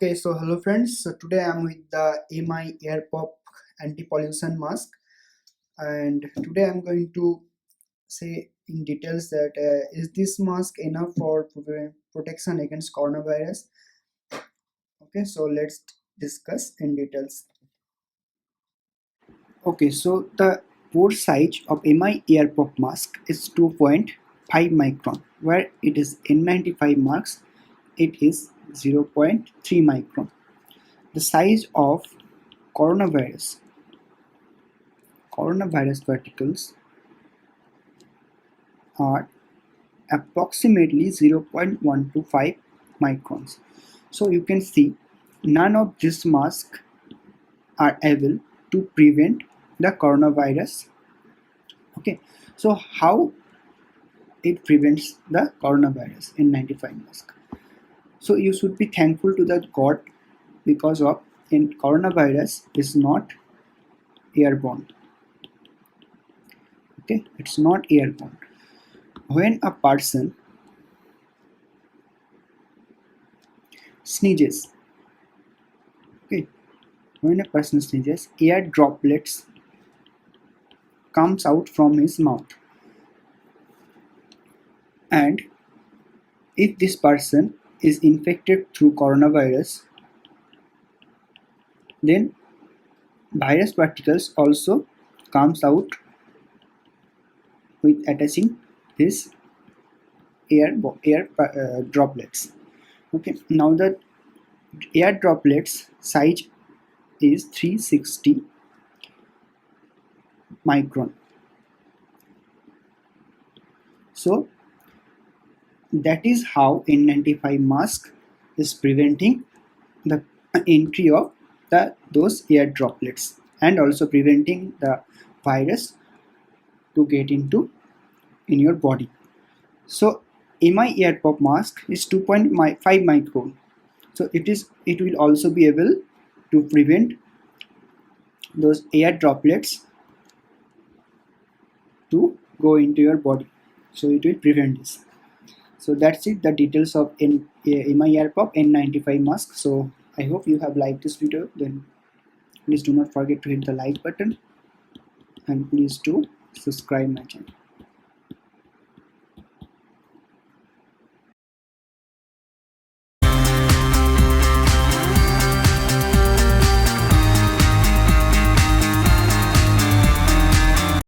Okay, so hello friends. So today I'm with the MI Air Pop anti-pollution mask, and today I'm going to say in details that is this mask enough for protection against coronavirus? Okay, so let's discuss in details. Okay, so the pore size of MI Air Pop mask is 2.5 micron, where it is N95 Mask, it is 0.3 micron. The size of coronavirus particles are approximately 0.125 microns. So you can see none of these masks are able to prevent the coronavirus. Okay, so how it prevents the coronavirus in N95 mask? So you should be thankful to the God because of in coronavirus is not airborne. Okay, it's not airborne. When a person sneezes, okay, when a person sneezes, air droplets comes out from his mouth, and if this person is infected through coronavirus, then virus particles also comes out with attaching his air droplets. Okay, now the air droplets size is 360 micron. So that is how N95 mask is preventing the entry of those air droplets and also preventing the virus to get into in your body. So MI Air Pop mask is 2.5 micron. So it will also be able to prevent those air droplets to go into your body. So it will prevent this. So that's it, the details of MI Air Pop N95 mask. So I hope you have liked this video. Then please do not forget to hit the like button and please do subscribe my channel.